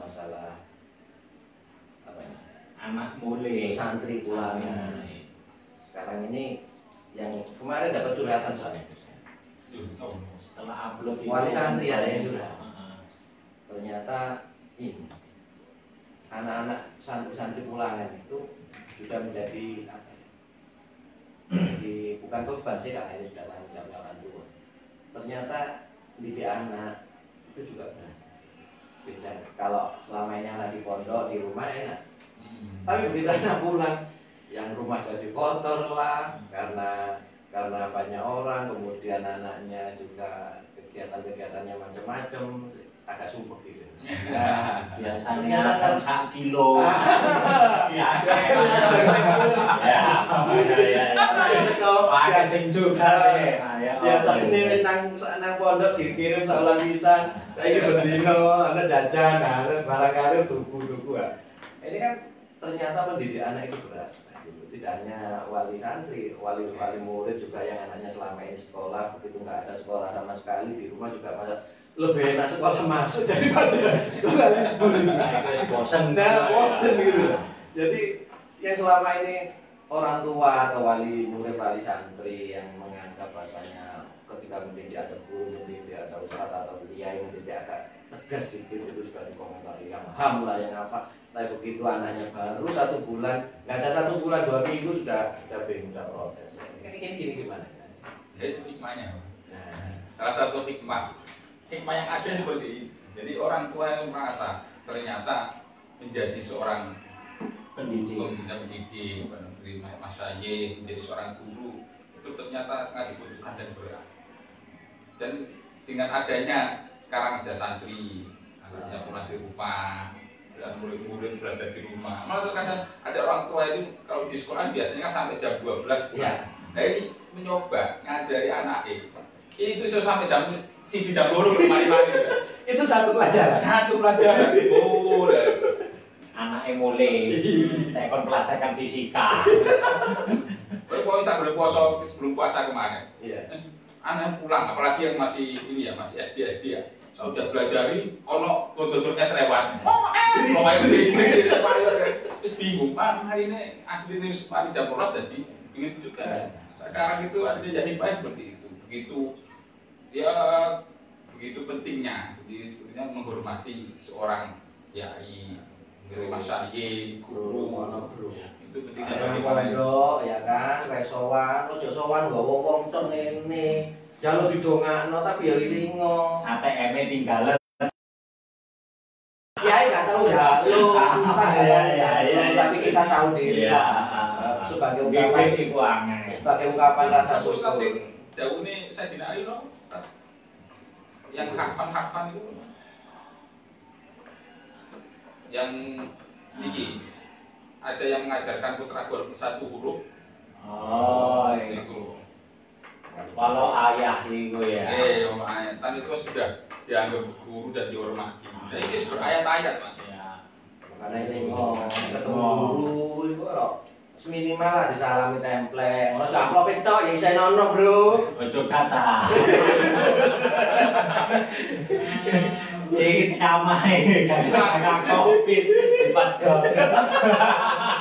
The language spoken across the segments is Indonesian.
masalah apa ini? Anak mulai Santri ulangan. Sekarang ini yang kemarin dapat curhatan soalnya. Setelah upload itu Wali santri ada yang curhat. Ternyata ini anak-anak santri-santri ulangan itu sudah menjadi apa ya? Jadi bukan korban sih karena ini sudah tanggung jawab orang tua. Ternyata didik anak itu juga benar. Beda. Kalau selama ini anak di pondok di rumah enak. Tapi begitu anak pulang, yang rumah jadi kotor lah karena banyak orang, kemudian anaknya juga kegiatan-kegiatannya macam-macam, agak sumpah gitu. Nah, biasanya kan 1 kilo. Ya, pakai sing juga deh. Biasanya wis nang pondok dikirim saulan pisan. Saiki bendino ana jajan, ana barang-barang tuku-tuku. Ini kan ternyata pendidik anak itu berat. Tidak hanya wali santri, wali murid juga yang anaknya selama ini sekolah, begitu nggak ada sekolah sama sekali di rumah juga malah lebih enak sekolah masuk daripada sekolah libur. Bosen gitu. Jadi yang selama ini orang tua atau wali murid, wali santri yang menganggap bahasanya ketika mendidik ada guru, mendidik ada ustadz atau kiai mendidik agak tegas sedikit itu sudah dikomentari yang ham lah yang apa. Tapi begitu anaknya baru 1 bulan, nggak ada 1 bulan 2 minggu sudah bingung, sudah protes. Ini gimana? Itu hikmahnya. Nah, Salah satu hikmah yang ada seperti ini. Jadi orang tua yang merasa ternyata menjadi seorang pendidik, masyayikh, menjadi seorang guru itu ternyata sangat dibutuhkan dan berat. Dan dengan adanya sekarang ada santri, anaknya pulang di rumah, dan murid-murid belajar di rumah. Malah terkadang ada orang tua itu kalau di sekolah biasanya kan sampai jam 12 pulang. ya. Nah ini mencoba ngajari anaknya. Itu bisa sampai jam 1 jam 2 bermain-main. Itu satu pelajaran. Satu pelajaran. Oh, anaknya mulai tekon pelajaran fisika. Pokoknya tak boleh puasa sebelum puasa kemarin. Iya. Anak pulang, apalagi yang masih ini ya, masih SD ya. Saya udah belajari, ono kontrol es lewat. Pokoknya gede, terus bingung. Pak, hari ini asli ini mari jam 12 jadi begitu juga. Sekarang itu ada jadi baik seperti itu. Begitu pentingnya. Jadi sebenarnya menghormati seorang yai, masyayikh, guru, bro. itu pentingnya Bagi bagi pondok ya kan, resowan, ojo sowan nggawa wong tok ngene. Jaluk didongakno tapi ya lilingo. ATM-nya tinggalan. Kiai nggak tahu ya, lu tapi kita tahu diri Pak. Sebagai ungkapan rasa syukur. Jauh ini saya dinari loh. Yang harfan itu, yang ini ada yang mengajarkan putra guru 1 huruf. Oh, itu. Kalau ayah itu ya. Ayatan itu sudah dianggap guru dan dihormati. Nah, ini berayat-ayat, Pak. Ya. Makanya ini ketemu guru itu seminimal lah disalami template. Ono amplop itu ya isen ono, Bro. Ojo kata. Iki camahe kan Covid padha.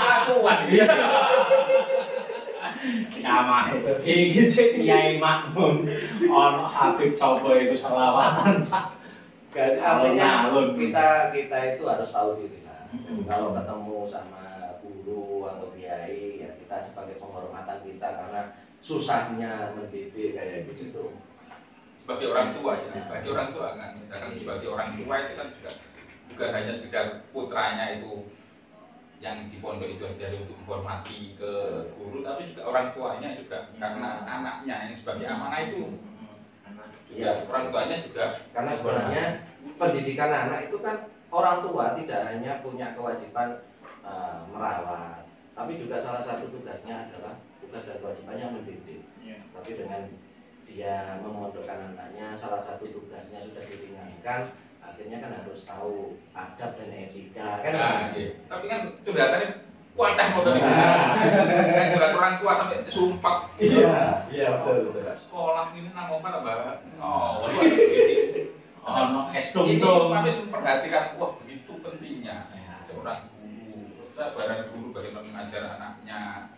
Akuan ya. Camahe iki Kiai Makmun ono Habib coba iku selawatan. Artinya kita itu harus tahu diri lah. Kalau ketemu sama guru atau kiai ya kita sebagai penghormatan kita karena susahnya mendidik kayak begitu. Sebagai orang tua ya, sebagai orang tua kan, sebagai orang tua itu kan juga bukan hanya sekedar putranya itu yang di pondok itu aja untuk menghormati ke guru, tapi juga orang tuanya juga karena anaknya yang sebagai amanah itu. Ya, orang tuanya juga karena sebenarnya pendidikan anak itu kan orang tua tidak hanya punya kewajiban merawat, tapi juga salah satu tugasnya adalah tugas dan kewajibannya mendidik. Tapi dengan dia memondokkan anaknya, salah satu tugasnya sudah diringankan, akhirnya kan harus tahu adab dan etika kan. Tapi kan curhatannya wadah motor ini. Curhat orang tua sampai sumpah. Iya betul. Sekolah ini nang omah Mbak. Ono es Ini tung-tung. harus memperhatikan, wah begitu pentingnya Ya. seorang guru, sabaran guru bagaimana mengajar anaknya.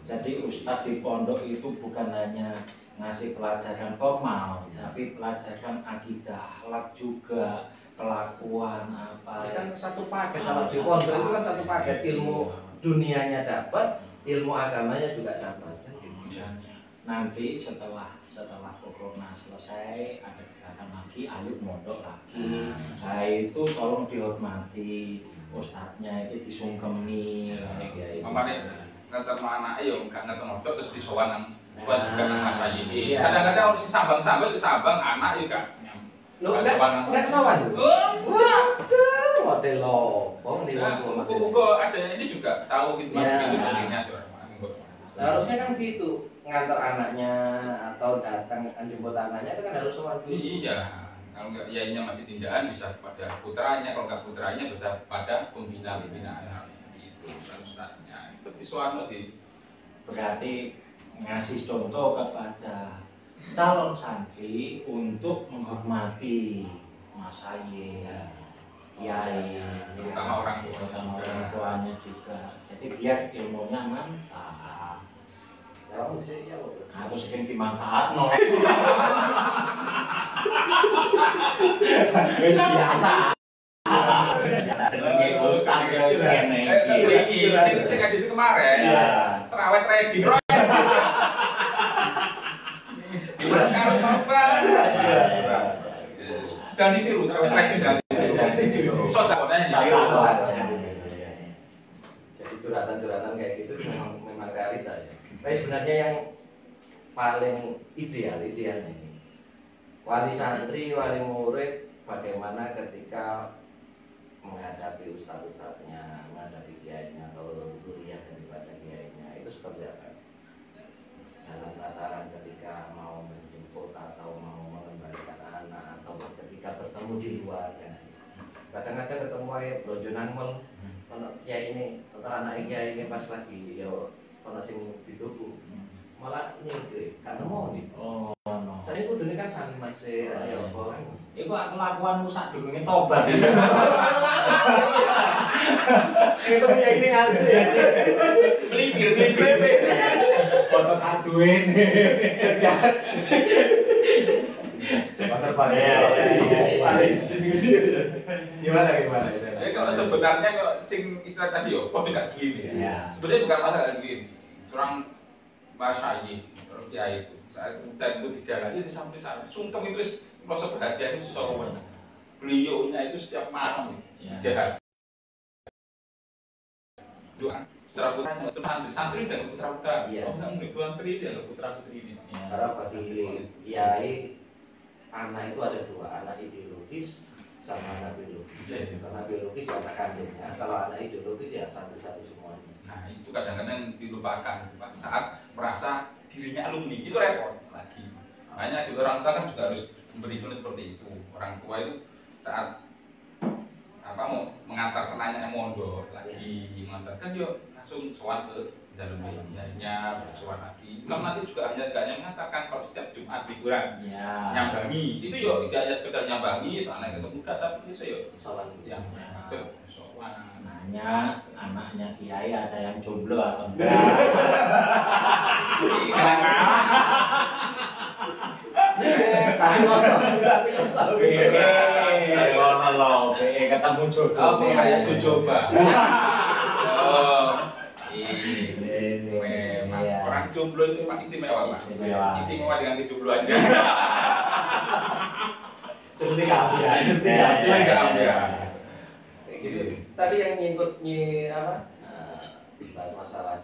Jadi ustadz di pondok itu bukan hanya ngasih pelajaran formal, tapi pelajaran akidah, akhlak juga, kelakuan apa. Ini kan satu paket, kalau di pondok itu kan satu paket, ilmu dunianya dapat, ilmu agamanya juga dapat. Kan gitu. Nanti setelah Pokoknya selesai ada kegiatan lagi, ayo mondok lagi. Nah itu tolong dihormati, ustadznya itu disungkemi. Mamane ngerti anak yo gak ngerti mondok terus disowan juga nang Mas Ayi. Iya. Kadang-kadang orang sing sambang-sambang anak yo gak Lu enggak kesawan lu? Waduh, model lobong di waktu Buku ada ini juga tahu gitu Ya. gitu pentingnya tuh. harusnya kan gitu, ngantar anaknya atau datang jemput anaknya itu kan harus sowan dulu. Iya, kalau nggak yainya masih tindakan bisa pada putranya, kalau nggak putranya bisa pada pembina-pembinaan gitu, ustaznya. Itu di suaranya di Berarti ngasih contoh kepada calon santri untuk menghormati Mas Aye, kiai, terutama orang tua terutama juga. orang tuanya juga. Jadi biar ilmunya mantap. Kalau sih ya betul. Aku sering dimanfaatno. Wis biasa. Jenenge ustaz ya wis kene iki. Sing hadis kemarin, Iya. terawih ready bro. Gimana kalau tobat? Jangan ditiru, terawih ready jangan ditiru. Sodakonya jangan ditiru. Jadi curhatan-curhatan kayak gitu memang realitas ya. Tapi sebenarnya yang paling idealnya ini wali santri, wali murid bagaimana ketika menghadapi ustadz-ustadznya, menghadapi kiainya, kalau kuliah daripada kiainya itu seperti apa? Dalam tataran ketika mau menjemput atau mau mengembalikan anak atau ketika bertemu di luar ya. Kadang-kadang ketemu aja blojonan mall, kalau kiai ini, atau anak kiai ini pas lagi yo kalau sing dituku malah nyingkir karena mau nih. Oh, no. Saya kudu ini kan sangat sih, ya apa? Iku kelakuanmu sadurunge tobat. Itu punya ini ngasih. Melipir. Foto kaduin. Gimana? Jadi kalau sebenarnya kalau sing istilah tadi yo, kok tidak gini. Ya. Sebenarnya bukan masalah gini. Seorang Mas Ayi, seorang kiai itu, saat dan itu di jalan itu sampai sana, sungkem itu merasa perhatian itu seorang beliaunya itu setiap malam Ya. jahat. Doa putra putri santri dan putra putra. Iya. Oh enggak putra putri dia putra putri ini. Karena bagi kiai anak itu ada dua, anak ideologis sama anak biologis. Anak biologis ya anak kandungnya, kalau anak ideologis ya satu-satu semuanya. Nah itu kadang-kadang dilupakan Pak, saat merasa dirinya alumni itu repot lagi. Makanya di orang tua kan juga harus memberi contoh seperti itu. Orang tua itu saat apa mau mengantar penanya mondok lagi mengantarkan dia langsung sowan ke jalur medianya bersowan lagi. Kalau nanti juga hanya mengatakan kalau setiap Jumat liburan Ya. nyambangi itu yo tidak hanya sekedar nyambangi soalnya ketemu tapi itu yo Soal yang sowan. Nanya anaknya kiai ada yang jomblo atau enggak? Sapi kosong. Ono lho, ketemu jodoh. Apa kayak coba? Oh, ini memang Iya. orang jomblo itu memang istimewa Pak. Istimewa. Dengan kejombloannya. Seperti kamu ya. Gitu. Tadi yang nyingkut apa? Bahas masalah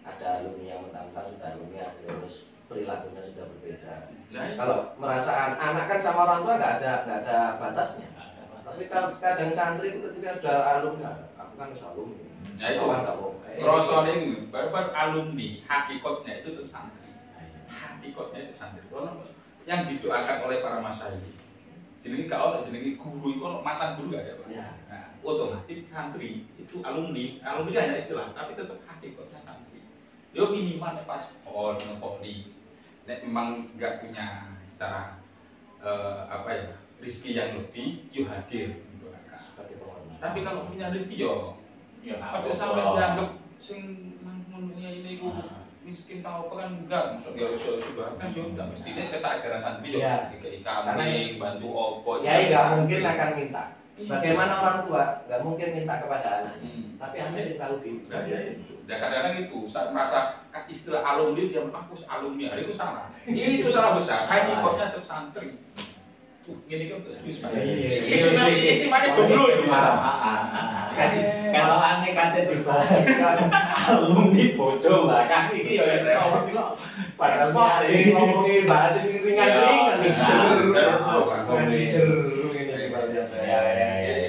ada alumni yang mentang-mentang sudah alumni terus perilakunya sudah berbeda. Nah, Kalau merasa anak kan sama orang tua nggak ada batasnya. Tapi kadang santri itu ketika sudah alumni, aku kan sudah alumni. Nah, itu. Sowan nggak apa-apa. Rosone ini baru alumni, hakikatnya itu tetap santri. Hakikatnya itu santri. Karena yang didoakan oleh para masyayikh. Jenenge gak ono jenenge guru itu ono mantan guru gak ada Pak. Ya. Nah, otomatis santri itu alumni hanya istilah tapi tetap hakikatnya santri. Yo minimal pas poli nek memang nggak punya secara apa ya, rezeki yang lebih, yuk hadir untuk akad. Seperti penghormatan. Tapi kalau punya rezeki yo, Ya pada sampai dianggap sing punya ini ku miskin tahu apa kan enggak, maksudnya ya sudah kan yo enggak mestinya kesadaran santri yo Ya. kayak kami bantu opo. Kiai nggak mungkin akan minta. Sebagaimana orang tua nggak mungkin minta kepada anaknya. Tapi anak tahu diri. Nah, ya itu. Ya kadang-kadang itu saat merasa istilah alumni dia aku alumni hari itu salah. Itu salah besar. Kayak ikutnya tetap santri. Gini kan serius banget. Istimanya jomblo itu. Kalau aneh kate dibalik alumni bojo bahkan iki ya repot kok. Padahal dia ngomongin bahasa ringan-ringan nih. Ngaji jeru ini Ya,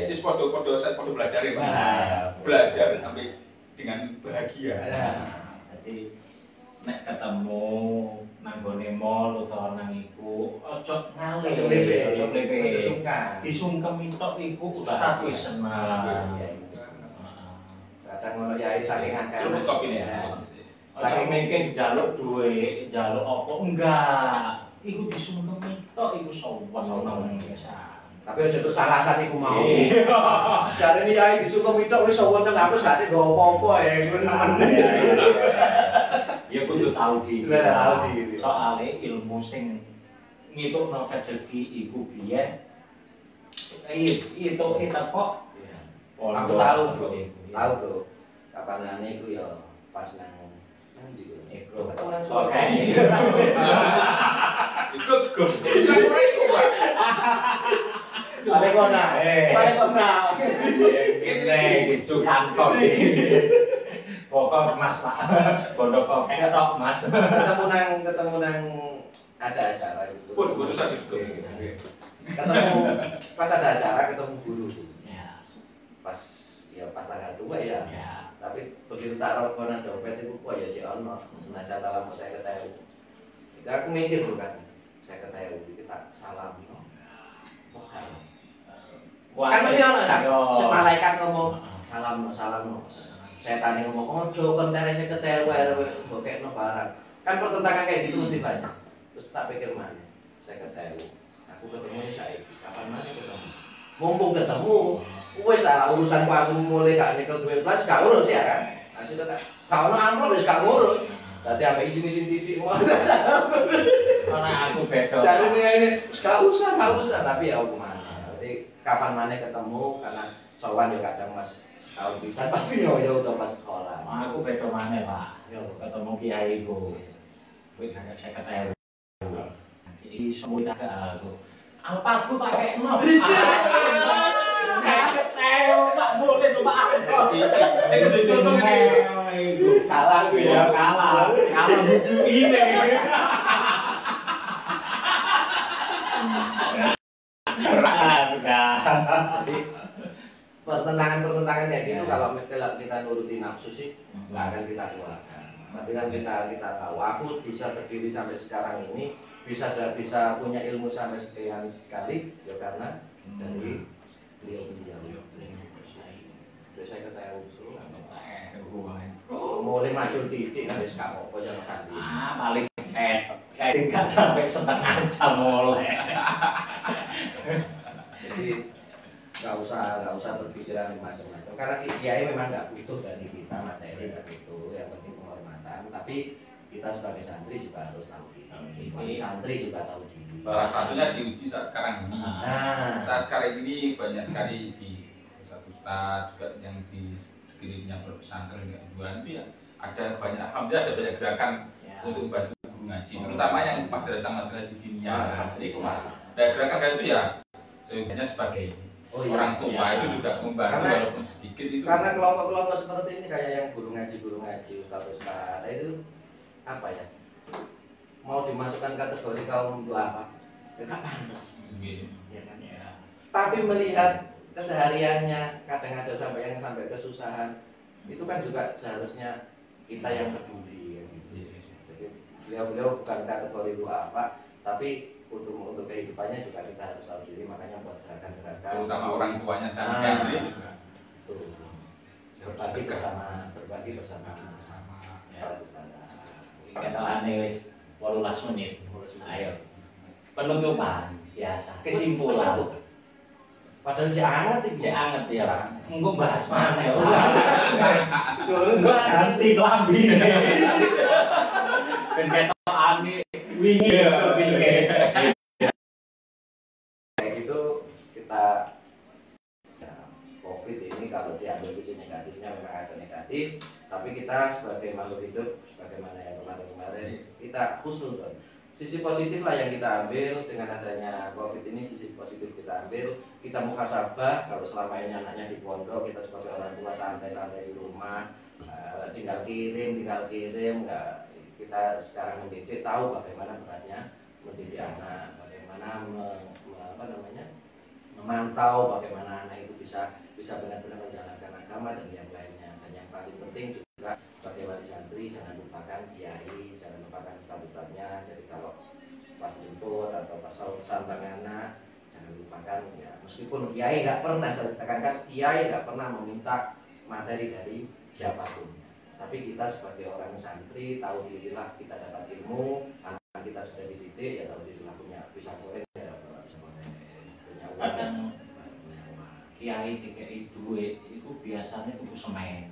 itu podo saya podo belajar ya, belajar sampai dengan bahagia. Jadi nek ketemu nang gone mall utawa nang iku ojo ngalih, ojo lepe. Disungkem tok iku ustaz wis seneng. Kadang ngono yai saking akeh. Cukup top ini. Saking mikir njaluk duwe, njaluk apa enggak. Iku disungkem tok iku sowan biasa. Tapi aja terus alasan iku mau. Jarene yai disukum tok wis sowan nang hapus gak ada apa-apa ya iku nemen. Ya kudu tahu diri. Tahu diri. Soale ilmu sing ngitukno rezeki iku biyen itu kok. Aku tahu tuh. Kapanane iku ya pas nang ndi ku. Ketemu nang Oke. Ikut gum. Kan ora iku, Pak. Paling kona. Kene gitu kantong. Pokok Mas Pak. Pondok kok ketok Mas. Ketemu nang ada acara itu. Waduh, sakit gum. Ketemu pas ada acara ketemu guru. Ya. Pas tanggal 2 ya. Ya. Tapi begitu tak rokonan dompet itu kok ya cek ono. Senajan dalam saya ketahui. Itu aku mikir tuh kan. Saya ketahui kita salam. Kan mesti ono kan. Malaikat ngomong salam. Setan ngomong ojo kon terese ketahui bokekno barang. Kan pertentangan kayak gitu mesti banyak. Terus tak pikir mana. Saya ketahui. Aku ketemu saiki. Kapan mana ketemu? Mumpung ketemu, wis urusan aku mulai gak nyekel 12 gak urus ya kan. Nanti tak kalau amplop wis gak ngurus. Dadi ambek isin-isin titik mau. Karena aku beda. Jarine ini gak usah, tapi ya gimana. Berarti kapan mana ketemu karena sowan yo kadang Mas tahu bisa pasti yo udah pas sekolah. Aku beda maneh, Pak. Yo Ketemu kiai ku. Kuwi gak saya ketahui. Iki semua tak aku. Alpatku pakai no. Saya ketahui Pak, boleh tuh Pak. Saya kudu contoh ini. kalah gue ya. Kalah buju ini. Jadi pertentangan kayak gitu kalau kita nuruti nafsu sih nggak akan kita keluarkan. Tapi kan kita tahu aku bisa berdiri sampai sekarang ini bisa punya ilmu sampai sekian kali ya karena dari beliau. Terus saya ketahui mulai maju titik kan wis gak apa-apa jangan ganti. Paling kayak tingkat sampai setengah jam mulai. Jadi nggak usah berpikiran macam-macam karena kiai memang nggak butuh dari kita materi, nggak butuh, yang penting penghormatan. Tapi kita sebagai santri juga harus tahu diri. Santri juga tahu diri. Salah satunya diuji saat sekarang ini. Saat sekarang ini banyak sekali di ustaz juga yang di sekelilingnya pesantren juga itu ya ada banyak, alhamdulillah ada banyak gerakan untuk bantu guru ngaji, terutama yang madrasah di dunia. Jadi kemarin ada gerakan itu ya sebenarnya sebagai orang tua itu juga membantu walaupun sedikit itu. Karena kelompok-kelompok seperti ini kayak yang guru ngaji, ustaz, itu apa ya? Mau dimasukkan kategori kaum untuk apa? Ya nggak pantas. Ya kan? Tapi melihat kesehariannya, kadang ada sampai kesusahan, itu kan juga seharusnya kita yang peduli. Ya, gitu. Jadi beliau bukan kategori itu apa, tapi untuk kehidupannya juga kita harus tahu diri, makanya buat gerakan-gerakan. Terutama orang tuanya santri juga. Berbagi bersama. Kita aneh wis 18 menit. Ayo. Penutupan. biasa. Kesimpulan. Padahal si anget iki. Cek anget ya. Engko bahas mana ya? Enggak Ganti klambi. Ben ketokane wingi iso wingi. Kayak gitu kita ya, COVID ini kalau diambil sisi negatifnya memang ada negatif, tapi kita sebagai makhluk hidup sebagaimana yang kemarin-kemarin kita husnuzon. Sisi positif lah yang kita ambil dengan adanya COVID ini, sisi positif kita ambil, kita muhasabah. Kalau selama ini anaknya di pondok, kita sebagai orang tua santai-santai di rumah, tinggal kirim, nggak, kita sekarang mendidik, tahu bagaimana beratnya mendidik anak, bagaimana memantau bagaimana anak itu bisa benar-benar menjalankan agama dan yang lainnya. Dan yang paling penting juga sebagai wali santri, jangan lupakan kiai, jangan lupakan statutatnya. Jadi kalau pas jemput atau pas santang anak, jangan lupakan ya, meskipun kiai nggak pernah, saya tekankan, kiai nggak pernah meminta materi dari siapapun, tapi kita sebagai orang santri tahu dirilah kita dapat ilmu, anak kita sudah dididik ya, tahu dirilah punya bisa goreng ya, bisa goreng, punya uang. Kadang kiai DKI duit itu biasanya tuku semen.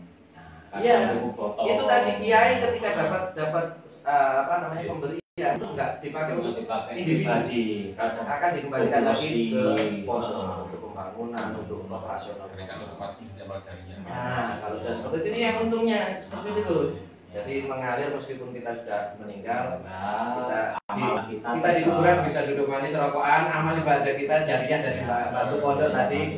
Iya, itu tadi kiai ketika dapat pemberian itu nggak dipakai untuk individu, akan dikembalikan lagi ke pondok untuk pembangunan, untuk operasional. Nah, kalau sudah seperti ini yang untungnya seperti itu. Jadi mengalir meskipun kita sudah meninggal, kita di kuburan bisa duduk manis rokokan, amal ibadah kita jariah dari batu pondok tadi.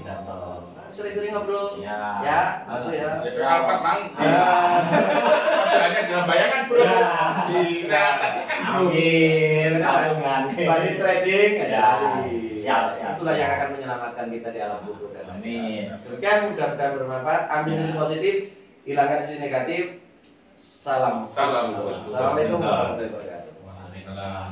Sering-sering ngobrol, ya, itu ya. Alpat mang, hanya dalam bayangan bro, direalisasikan bro. Amin. Bagi trading, Ya, siap. itulah yang akan menyelamatkan kita di alam kubur. Amin. Demikian, mudah-mudahan bermanfaat. Ambil sisi positif, hilangkan sisi negatif. Salam. Salam. Assalamualaikum warahmatullahi wabarakatuh. Waalaikumsalam.